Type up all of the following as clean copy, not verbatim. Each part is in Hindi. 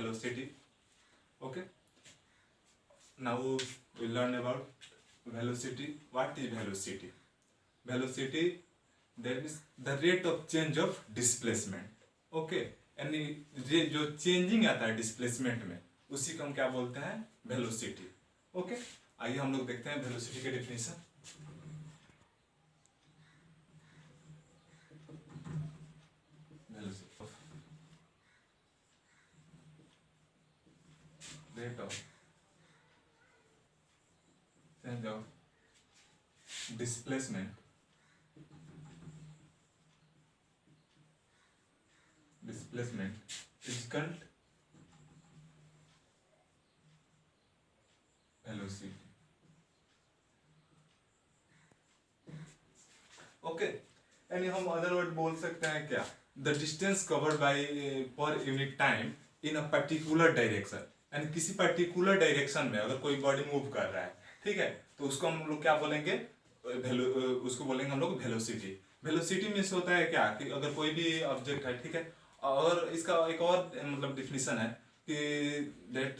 velocity. Okay, now we learn about velocity. What is velocity? Velocity, that is the rate of change of displacement. Okay, यानी ये जो चेंजिंग आता है डिस्प्लेसमेंट में उसी को हम क्या बोलते हैं, वेलोसिटी. ओके, आइए हम लोग देखते हैं वेलोसिटी के definition. Rate of change of displacement is called velocity. Okay, यानी हम अदर वर्ड बोल सकते हैं क्या, the distance covered by per unit time in a particular direction. यानी किसी पर्टिकुलर डायरेक्शन में अगर कोई बॉडी मूव कर रहा है, ठीक है, तो उसको हम लोग क्या बोलेंगे, उसको बोलेंगे हम लोग वेलोसिटी. वेलोसिटी मीन्स होता है क्या कि अगर कोई भी ऑब्जेक्ट है, ठीक है, और इसका एक और मतलब डिफिनेशन है कि दैट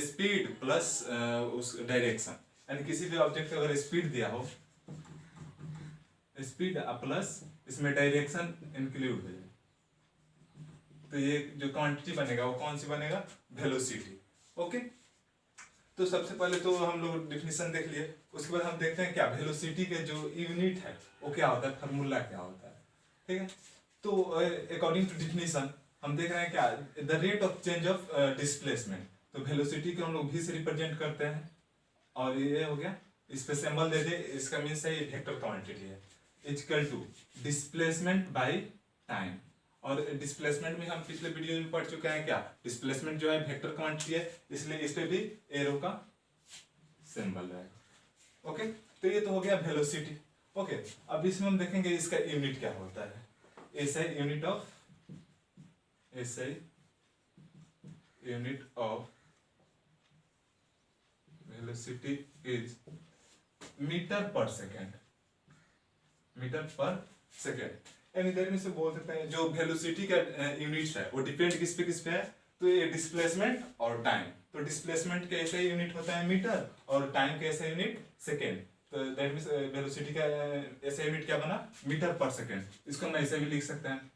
स्पीड प्लस उस डायरेक्शन. यानी किसी भी ऑब्जेक्ट का अगर स्पीड दिया हो, स्पीड प्लस इसमें डायरेक्शन इंक्लूड हो जाए, तो ये जो क्वांटिटी बनेगा वो कौन सी बनेगा, वेलोसिटी. ओके, तो सबसे पहले तो हम लोग डिफिनेशन देख लिए, उसके बाद हम देखते हैं क्या वेलोसिटी के जो यूनिट है वो क्या होता है, फार्मूला क्या होता है. ठीक है, तो अकॉर्डिंग टू डिफिनेशन हम देख रहे हैं क्या, the rate of change of displacement. तो वेलोसिटी को हम लोग भी से रिप्रेजेंट करते हैं, और ये हो गया, इस पे सिंबल दे दे, इसका मीन्स है ये वेक्टर क्वांटिटी है, equal to displacement by time. और डिस्प्लेसमेंट में हम पिछले वीडियो में पढ़ चुके हैं क्या, डिस्प्लेसमेंट जो है वेक्टर क्वांटिटी है, इसलिए इस पे भी एरो का सिंबल रहेगा. ओके, तो ये तो हो गया वेलोसिटी. ओके, अब इसमें हम देखेंगे इसका यूनिट क्या होता है. SI unit of velocity is metre per second. यानी देर में से बोल सकते हैं जो वेलोसिटी का यूनिट्स है वो डिपेंड किस पे है, तो ये डिस्प्लेसमेंट और टाइम. तो डिस्प्लेसमेंट का ऐसा यूनिट होता है मीटर और टाइम का ऐसा यूनिट सेकेंड. तो दैट मींस वेलोसिटी का ऐसा यूनिट क्या बना, मीटर पर सेकेंड. इसको हम ऐसे भी लिख सकते हैं,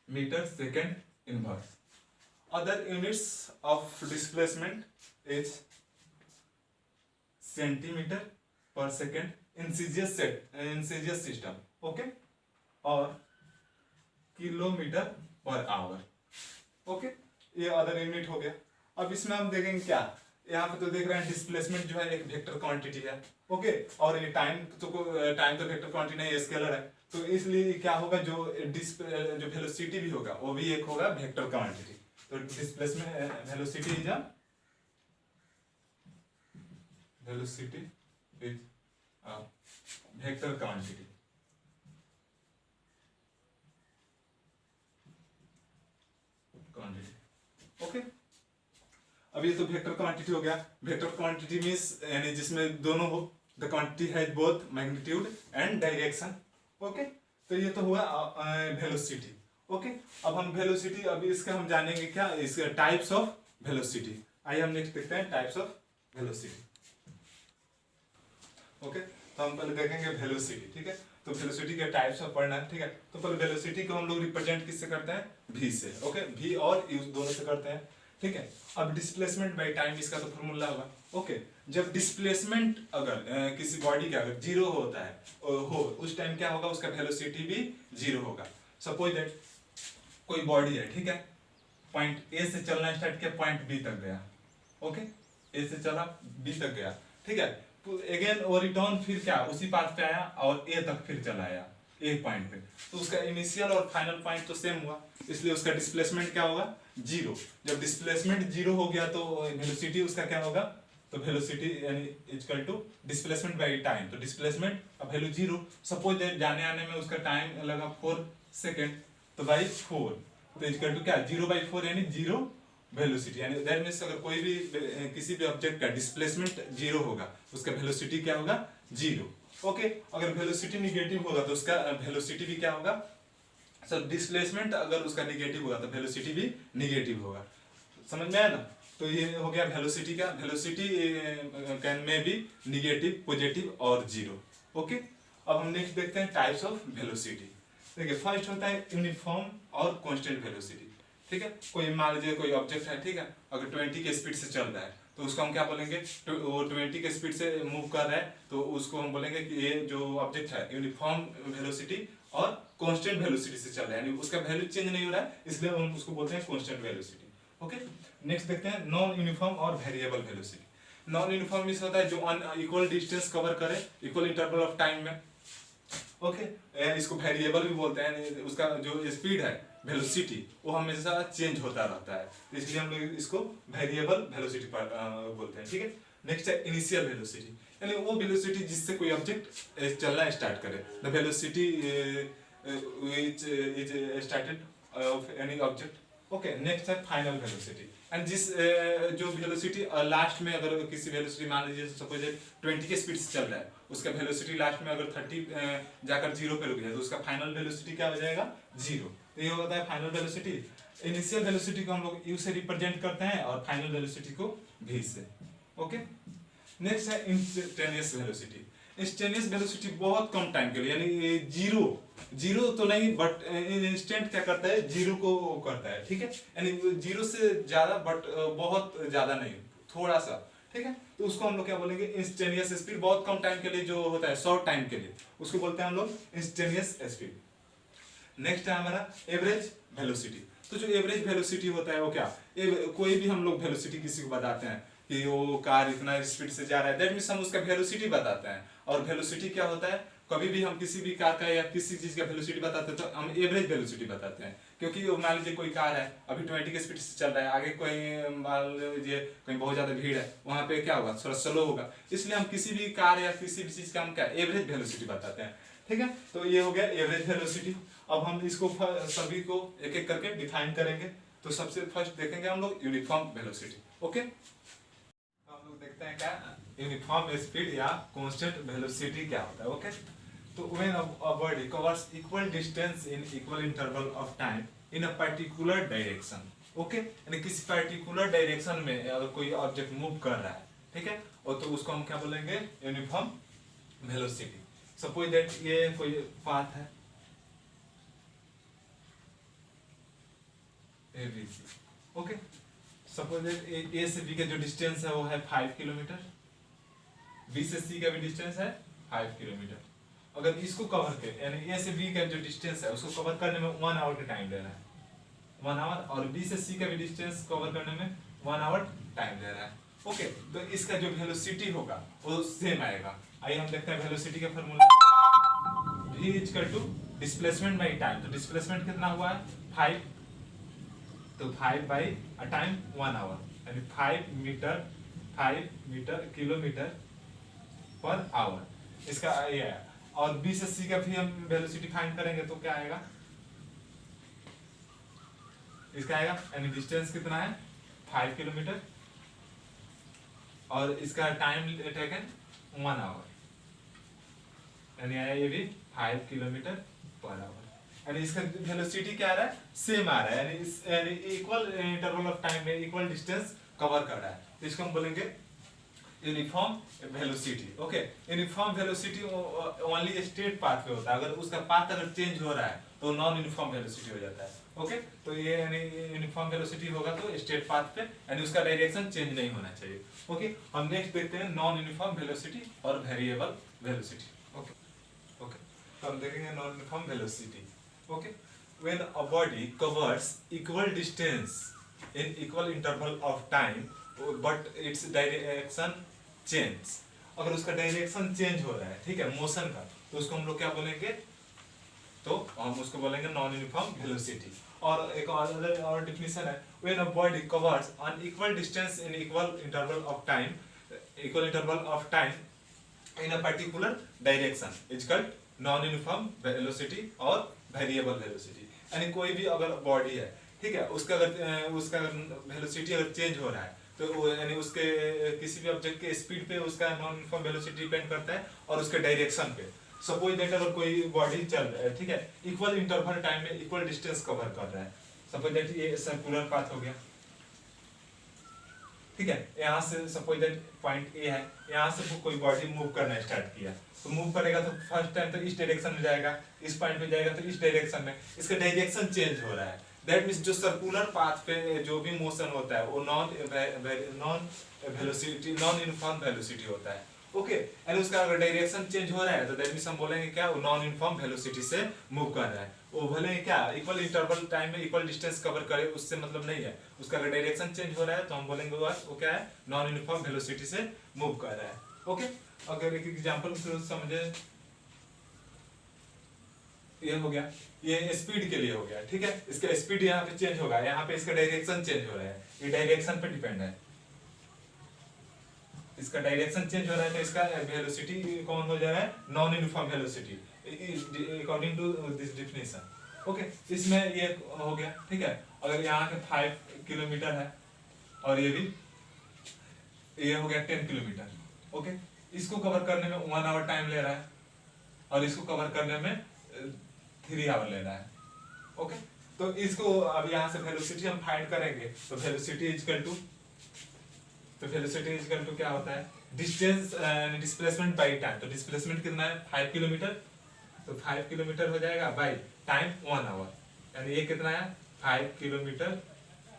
metre second inverse. Other units of displacement is centimetre per second in CGS system. Okay, और किलोमीटर पर आवर. ओके, ये अदर यूनिट हो गया. अब इसमें हम देखेंगे क्या, यहाँ पे तो देख रहे हैं डिस्प्लेसमेंट जो है एक वेक्टर क्वांटिटी है. ओके, और ये टाइम तो वेक्टर क्वांटिटी नहीं, स्केलर है, तो इसलिए क्या होगा, जो वेलोसिटी भी होगा वो भी एक होगा वेक्टर क्वांटिटी. तो displacement velocity is vector quantity. Okay, अब ये तो वेक्टर क्वांटिटी हो गया. वेक्टर क्वांटिटी मींस यानी जिसमें दोनों हो, the quantity has both magnitude and direction. Okay, तो ये तो हुआ वेलोसिटी. ओके, अब हम वेलोसिटी, अब इसका हम जानेंगे क्या, इसका टाइप्स ऑफ वेलोसिटी. आइए हम नेक्स्ट देखते हैं टाइप्स ऑफ वेलोसिटी. ओके, तो हम पहले देखेंगे वेलोसिटी. ठीक है, तो वेलोसिटी के टाइप्स ऑफ पढ़ना है. ठीक है, तो पहले वेलोसिटी को हम लोग रिप्रेजेंट किससे करते हैं, v से. ओके, v और u दोनों से करते हैं. ठीक है, अब डिस्प्लेसमेंट बाय टाइम इसका तो फॉर्मूला होगा. ओके, जब डिस्प्लेसमेंट अगर किसी बॉडी का अगर जीरो होता है उस टाइम क्या होगा, उसका वेलोसिटी भी जीरो होगा. सपोज दैट कोई बॉडी है, ठीक है, पॉइंट ए से चलना स्टार्ट किया, पॉइंट बी तक गया. ओके, ए से चला बी तक गया. ठीक है, तो अगेन वो रिटर्न फिर क्या उसी पाथ पे आया और ए तक फिर चला आया एक पॉइंट पे. तो उसका इनिशियल और फाइनल पॉइंट तो सेम हुआ, इसलिए उसका डिस्प्लेसमेंट क्या होगा, जीरो. जब डिस्प्लेसमेंट जीरो हो गया तो वेलोसिटी उसका क्या होगा, तो वेलोसिटी यानी equal to displacement by time. तो डिस्प्लेसमेंट अब वैल्यू जीरो. सपोज जाने आने में उसका टाइम लगा 4 सेकेंड, तो बाई 4, तो इक्वल टू क्या, 0/4 यानी जीरो वेलोसिटी. यानी दैट मींस अगर कोई भी किसी भी ऑब्जेक्ट का डिस्प्लेसमेंट जीरो होगा, उसका वेलोसिटी क्या होगा, जीरो. ओके, अगर वेलोसिटी निगेटिव होगा तो उसका वेलोसिटी भी क्या होगा, सर डिस्प्लेसमेंट अगर उसका निगेटिव होगा तो वेलोसिटी भी निगेटिव होगा. समझ में आया ना। तो ये हो गया वेलोसिटी का। वेलोसिटी कैन में बी निगेटिव, पॉजिटिव और जीरो। ओके, अब हम नेक्स्ट देखते हैं टाइप्स ऑफ वेलोसिटी। देखिए फर्स्ट होता है यूनिफॉर्म और कांस्टेंट वेलोसिटी। ठीक है, कोई मान लीजिए कोई ऑब्जेक्ट है, ठीक है, अगर 20 के स्पीड से चल रहा है तो उसको हम क्या बोलेंगे, वो 20 के स्पीड से मूव कर रहा है तो उसको हम बोलेंगे कि ये जो ऑब्जेक्ट है यूनिफॉर्म वेलोसिटी और कांस्टेंट वेलोसिटी से चल रहा है, यानी उसका वैल्यू चेंज नहीं हो रहा है, इसलिए हम उसको बोलते हैं कांस्टेंट वेलोसिटी। ओके, नेक्स्ट देखते हैं नॉन यूनिफॉर्म और वेरिएबल वेलोसिटी। नॉन यूनिफॉर्म इस होता है जो अनइक्वल डिस्टेंस कवर करे इक्वल इंटरवल ऑफ टाइम में। ओके, इसको वेरिएबल भी बोलते हैं, उसका जो स्पीड है वेलोसिटी वो हमेशा चेंज होता रहता है, इसलिए हम लोग इसको वेरिएबल वेलोसिटी बोलते हैं। ठीक है, नेक्स्ट है इनिशियल वेलोसिटी, यानी वो वेलोसिटी जिससे कोई ऑब्जेक्ट चलना स्टार्ट करे। The velocity which is started off any object. Okay, next है फाइनल वेलोसिटी, एंड जिस जो वेलोसिटी लास्ट में अगर किसी वेलोसिटी मान लीजिए सपोज 20 के स्पीड से चल रहा है, उसका वेलोसिटी लास्ट में अगर 30 जाकर जीरो पे रुक जाए तो उसका फाइनल वेलोसिटी क्या हो जाएगा, जीरो। तो ये होता है फाइनल वेलोसिटी। इनिशियल वेलोसिटी को हम लोग यू से रिप्रेजेंट करते हैं और फाइनल वेलोसिटी को वी से। ओके, नेक्स्ट है इंस्टेंटेनियस वेलोसिटी। इंस्टेंटेनियस वेलोसिटी बहुत कम टाइम के लिए, यानी जीरो तो नहीं बट इंस्टेंट क्या करता है, जीरो को करता है। ठीक है, यानी जीरो से ज्यादा बट बहुत ज्यादा नहीं, थोड़ा सा। ठीक है, तो उसको हम लोग क्या बोलेंगे, इंस्टेंटेनियस स्पीड। बहुत कम टाइम के लिए जो होता है, शॉर्ट टाइम के लिए, उसको बोलते हैं हम लोग इंस्टेंटेनियस स्पीड। नेक्स्ट है हमारा एवरेज वेलोसिटी। तो जो एवरेज वेलोसिटी होता है वो क्या, कोई भी हम लोग वेलोसिटी किसी को बताते हैं कि वो कार इतना स्पीड से जा रहा है, दैट मींस हम उसका वेलोसिटी बताते हैं। और वेलोसिटी क्या होता है, कभी भी हम किसी भी कार का या किसी चीज का वेलोसिटी बताते हैं तो हम एवरेज वेलोसिटी बताते हैं। क्योंकि मान लीजिए कोई कार है अभी 20 के स्पीड से चल रहा है, आगे कोई मान लीजिए कहीं बहुत ज्यादा भीड़ है, वहां पे क्या होगा, थोड़ा स्लो होगा, इसलिए हम किसी भी कार या किसी भी चीज का हम क्या एवरेज वेलोसिटी बताते हैं। ठीक है, तो ये हो गया एवरेज वेलोसिटी। अब हम इसको सभी को एक एक करके डिफाइन करेंगे। तो सबसे फर्स्ट देखेंगे हम लोग यूनिफॉर्म वेलोसिटी। ओके, हम लोग देखते हैं क्या यूनिफॉर्म स्पीड या कांस्टेंट वेलोसिटी क्या होता है। ओके, तो when a body covers equal distance in equal interval of time in a particular direction. Okay, यानी किसी पर्टिकुलर डायरेक्शन में अगर कोई ऑब्जेक्ट मूव कर रहा है, ठीक है, और तो उसको हम क्या बोलेंगे, यूनिफॉर्म वेलोसिटी। सपोज दैट ये कोई पाथ है ABC। Okay, suppose that A से B का जो डिस्टेंस है वो है 5 किलोमीटर, B से C का भी डिस्टेंस है 5 किलोमीटर। अगर इसको कवर के यानी A से B का जो डिस्टेंस है उसको कवर करने में 1 आवर का टाइम ले रहा है, 1 आवर, और B से C का भी डिस्टेंस कवर करने में 1 आवर टाइम ले रहा है। ओके, तो इसका जो वेलोसिटी होगा वो सेम आएगा। आइए हम देखते हैं वेलोसिटी का formula, v equal to displacement by time. तो डिस्प्लेसमेंट कितना हुआ है 5, तो 5 बाई टाइम 1 आवर, यानी 5 मीटर किलोमीटर पर आवर इसका ये है। और B से C का भी हम वेलोसिटी फाइंड करेंगे तो क्या आएगा, इसका आएगा, यानी डिस्टेंस कितना है 5 किलोमीटर और इसका टाइम टेकन 1 आवर, यानी आया ये भी 5 किलोमीटर पर आवर। यानी इसका वेलोसिटी क्या आ रहा है, सेम आ रहा है, यानी इक्वल इंटरवल ऑफ टाइम में इक्वल डिस्टेंस कवर कर रहा है। तो इसको हम बोलेंगे uniform velocity. Okay, uniform velocity only straight path पे होता है, अगर उसका पाथ अगर चेंज हो रहा है तो नॉन यूनिफॉर्म वेलोसिटी हो जाता है। ओके, तो ये यानी यूनिफॉर्म वेलोसिटी होगा तो स्ट्रेट पाथ पे, यानी उसका डायरेक्शन चेंज नहीं होना चाहिए। ओके, हम नेक्स्ट देखते हैं नॉन यूनिफॉर्म वेलोसिटी और वेरिएबल वेलोसिटी। ओके ओके, तो हम देखेंगे non uniform velocity. Okay, when a body covers equal distance in equal interval of time but its direction change, अगर उसका डायरेक्शन चेंज हो रहा है, ठीक है, मोशन का, तो उसको हम लोग क्या बोलेंगे, तो हम उसको बोलेंगे नॉन यूनिफॉर्म वेलोसिटी। और एक और डेफिनेशन है, when a body covers an equal distance in equal interval of time in a particular direction is called non uniform velocity और वेरिएबल वेलोसिटी। यानी कोई भी अगर बॉडी है, ठीक है, उसका अगर वेलोसिटी अगर चेंज हो रहा है तो यानी उसके किसी भी ऑब्जेक्ट के स्पीड पे उसका नॉन यूनिफॉर्म वेलोसिटी डिपेंड करता है और उसके डायरेक्शन पे। सपोज दैट अगर कोई बॉडी चल रहा है, ठीक है, इक्वल इंटरवल टाइम में इक्वल डिस्टेंस कवर कर रहा है, सपोज दैट ये सर्कुलर पाथ हो गया, ठीक है, यहाँ से सपोज दैट पॉइंट ए है, यहाँ से कोई बॉडी मूव करना स्टार्ट किया, तो मूव करेगा तो फर्स्ट टाइम तो इस डायरेक्शन में जाएगा, इस पॉइंट पे जाएगा तो इस डायरेक्शन में, इसका डायरेक्शन चेंज हो रहा है। दैट मीन्स जो सर्कुलर पाथ पे जो भी मोशन होता है वो non velocity, non uniform velocity होता है। ओके, एंड उसका अगर डायरेक्शन चेंज हो रहा है तो दैट मींस हम बोलेंगे क्या, वो नॉन यूनिफॉर्म वेलोसिटी से मूव कर रहा है। वो भले ही क्या इक्वल इंटरवल टाइम में इक्वल डिस्टेंस कवर करे, उससे मतलब नहीं है। उसका अगर डायरेक्शन चेंज हो रहा है तो हम बोलेंगे वो क्या है, नॉन यूनिफॉर्म वेलोसिटी से मूव कर रहा है। ओके, अगर एक एग्जांपल से समझे, ये हो गया, ये स्पीड के लिए हो गया, ठीक है। इसका स्पीड यहाँ पे चेंज होगा, यहाँ पे इसका डायरेक्शन चेंज हो रहा है, ये डायरेक्शन पे डिपेंड है। इसका डायरेक्शन चेंज हो रहा है तो इसका वेलोसिटी कौन हो जा रहा है, non uniform velocity according to this definition. Okay, इसमें ये हो गया, ठीक है। अगर यहाँ के 5 किलोमीटर है और ये भी ये हो गया 10 किलोमीटर। ओके, इसको कवर करने में 1 आवर टाइम ले रहा है और इसको कवर करने में 3 आवर ले रहा है। ओके, तो इसको अब यहाँ से वेलोसिटी हम फाइंड करेंगे, तो वेलोसिटी इक्वल टू, तो वेलोसिटी इक्वल टू क्या होता है, डिस्टेंस डिस्प्लेसमेंट बाय टाइम। तो डिस्प्लेसमेंट कितना है, 5 किलोमीटर, तो 5 किलोमीटर हो जाएगा बाय टाइम 1 आवर, यानी ये कितना है 5 किलोमीटर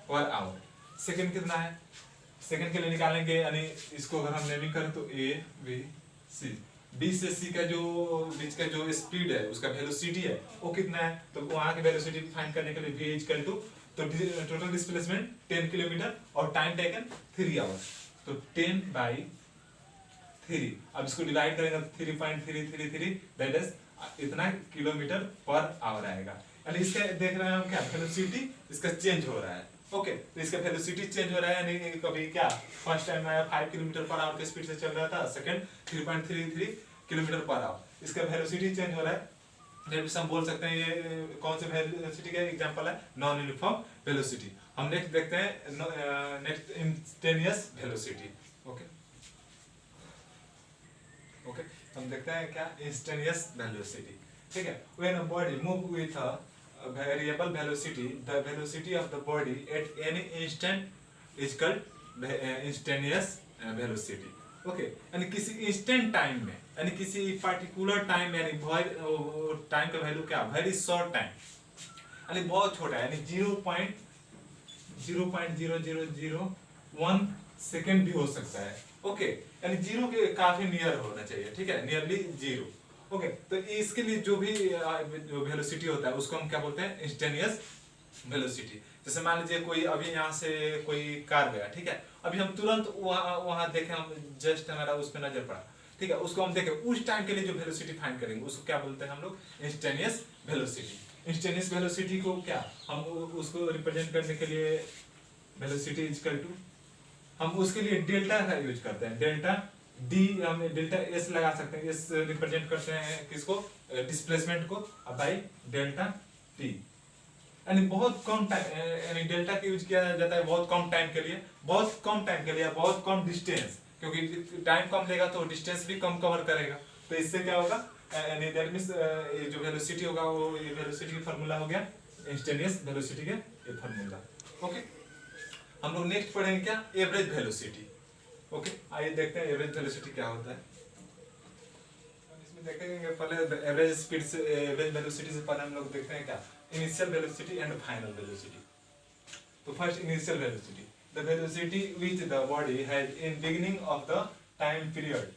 पर आवर। सेकंड कितना है, सेकंड के लिए निकालेंगे, यानी इसको अगर हम नेमिंग करें तो ए बी सी, बी से सी का जो बीच का जो स्पीड है उसका वेलोसिटी है वो कितना है, तो वहां की वेलोसिटी फाइंड करने के लिए v इक्वल टू, तो टोटल डिस्प्लेसमेंट 10 किलोमीटर और टाइम टेकन 3 आवर्स, तो 10 बाई 3। अब इसको डिवाइड करेंगे 3.333, दैट इज इतना किलोमीटर पर आवर आएगा। यानी इसका देख रहे हैं हम क्या, वेलोसिटी इसका चेंज हो रहा है। ओके, तो इसका वेलोसिटी चेंज हो रहा है, यानी कभी क्या फर्स्ट टाइम आया 5 किलोमीटर पर आवर के स्पीड से चल रहा था, सेकंड 3.33 किलोमीटर पर आवर, इसका वेलोसिटी चेंज हो रहा है। नेक्स्ट हम बोल सकते हैं ये कौन से वेलोसिटी का एग्जांपल है, नॉन यूनिफॉर्म वेलोसिटी। हम नेक्स्ट देखते हैं next instantaneous velocity. Okay okay, हम देखते हैं क्या, इंस्टेंटेनियस वेलोसिटी, ठीक है। When a body move with a variable velocity, the velocity of the body at any instant is called instantaneous velocity. Okay, यानी किसी इंस्टेंट टाइम में, यानी किसी पार्टिकुलर टाइम, यानी टाइम का वैल्यू क्या, वेरी शॉर्ट टाइम, यानी बहुत छोटा है, यानी 0.0001 सेकेंड भी हो सकता है। ओके, यानी जीरो के काफी नियर होना चाहिए, ठीक है, नियरली जीरो। ओके, तो इसके लिए जो भी जो वेलोसिटी होता है उसको हम क्या बोलते हैं, इंस्टेंटेनियस वेलोसिटी। जैसे मान लीजिए कोई अभी यहाँ से कोई कार गया, ठीक है, अभी हम तुरंत वहाँ देखें, हम जस्ट हमारा उस पर नजर पड़ा, ठीक है, उसको हम देखें, उस टाइम के लिए जो वेलोसिटी फाइंड करेंगे उसको क्या बोलते हैं हम लोग, इंस्टेंटेनियस वेलोसिटी। इंस्टेंटेनियस वेलोसिटी को क्या हम उसको रिप्रेजेंट करने के लिए वेलोसिटी इक्वल टू, हम उसके लिए डेल्टा का यूज करते हैं, डेल्टा डी, हम डेल्टा एस लगा सकते हैं, एस रिप्रेजेंट करते हैं किसको, डिस्प्लेसमेंट को, बाई डेल्टा टी। यानी बहुत कम टाइम, यानी डेल्टा का यूज किया जाता है बहुत कम टाइम के लिए, बहुत कम टाइम के लिए, बहुत कम डिस्टेंस, क्योंकि टाइम कम लेगा तो डिस्टेंस भी कम कवर करेगा। तो इससे क्या होगा, यानी दैट मींस ये जो वेलोसिटी होगा वो ये वेलोसिटी का फार्मूला हो गया इंस्टेंटेनियस वेलोसिटी के ये फार्मूला। ओके, हम लोग नेक्स्ट पढ़ेंगे क्या, एवरेज वेलोसिटी। ओके, आइए देखते हैं एवरेज वेलोसिटी क्या होता है। इसमें देखेंगे पहले एवरेज स्पीड से, एवरेज वेलोसिटी से पहले हम लोग देखते हैं क्या, initial velocity and final velocity. तो first initial velocity, the velocity which the body has in beginning of the time period,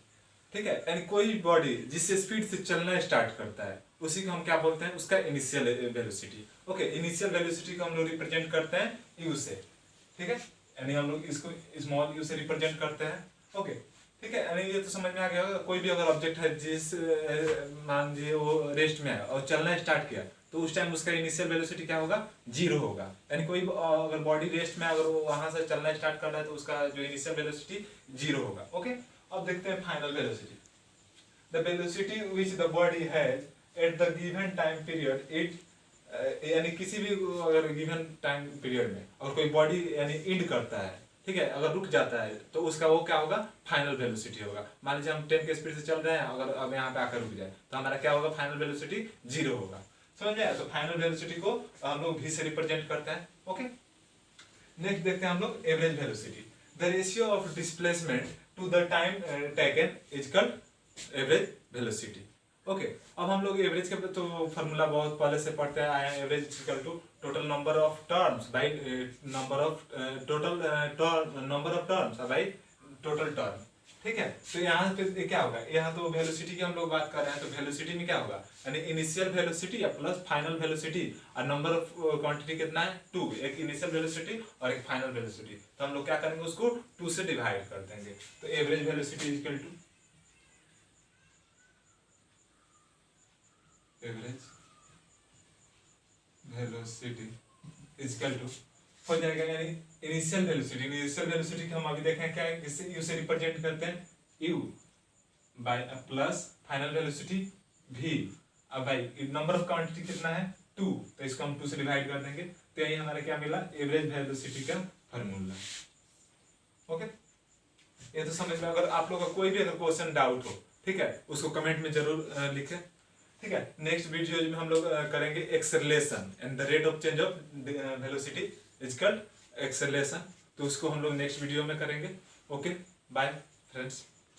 ठीक है, यानी कोई बॉडी जिससे स्पीड से चलना स्टार्ट करता है उसी को हम क्या बोलते हैं, उसका initial velocity. Okay, initial velocity को हम लोग रिप्रेजेंट करते हैं यू से, ठीक है, यानी हम लोग इसको स्मॉल यू से रिप्रेजेंट करते हैं। ओके, ठीक है, यानी ये तो समझ में आ गया होगा, कोई भी अगर ऑब्जेक्ट है जिस मान लीजिए वो रेस्ट में है और चलना स्टार्ट किया तो उस टाइम उसका इनिशियल वेलोसिटी क्या होगा, जीरो होगा। यानी कोई अगर बॉडी रेस्ट में अगर वो वहां से चलना स्टार्ट कर रहा है तो उसका जो इनिशियल वेलोसिटी जीरो होगा। ओके, अब देखते हैं final velocity, the velocity which the body has at the given time period it, यानी किसी भी अगर गिवन टाइम पीरियड में और कोई बॉडी यानी एंड करता है, ठीक है, अगर रुक जाता है तो उसका वो क्या होगा, फाइनल वेलोसिटी होगा। मान लीजिए हम 10 के स्पीड से चल रहे हैं, अगर अब यहाँ पे आकर रुक जाए तो हमारा क्या होगा, फाइनल वेलोसिटी जीरो होगा। समझ आया, तो फाइनल वेलोसिटी को हम लोग v से रिप्रेजेंट करते हैं। ओके, नेक्स्ट देखते हैं हम लोग average velocity, the ratio of displacement to the time taken is called average velocity. Okay, अब हम लोग एवरेज के तो फार्मूला बहुत पहले से पढ़ते आए हैं। Average equal to total number of terms by number of total number of terms by total term, ठीक है। तो यहाँ पे क्या होगा, यहाँ तो वेलोसिटी की हम लोग बात कर रहे हैं, तो वेलोसिटी में क्या होगा, यानी इनिशियल वेलोसिटी या प्लस फाइनल वेलोसिटी, और नंबर ऑफ क्वांटिटी कितना है 2, एक इनिशियल वेलोसिटी और एक फाइनल वेलोसिटी। तो हम लोग क्या करेंगे, उसको 2 से डिवाइड कर देंगे। तो average velocity equal to average velocity equal to हो जाएगा, यानी इनिशियल वेलोसिटी। इनिशियल वेलोसिटी हम अभी देखें क्या है, किससे यू से रिप्रेजेंट करते हैं, u by plus final velocity v। अब भाई नंबर ऑफ क्वांटिटी कितना है 2, तो इसको हम 2 से डिवाइड कर देंगे। तो यही हमारा क्या मिला, एवरेज वेलोसिटी का फार्मूला। ओके, ये तो समझ में। अगर आप लोग का कोई भी अगर क्वेश्चन डाउट हो, ठीक है, उसको कमेंट में जरूर लिखें, ठीक है। नेक्स्ट वीडियो में हम लोग करेंगे acceleration and the rate of change of velocity is called acceleration. तो उसको हम लोग नेक्स्ट वीडियो में करेंगे। Okay, bye friends.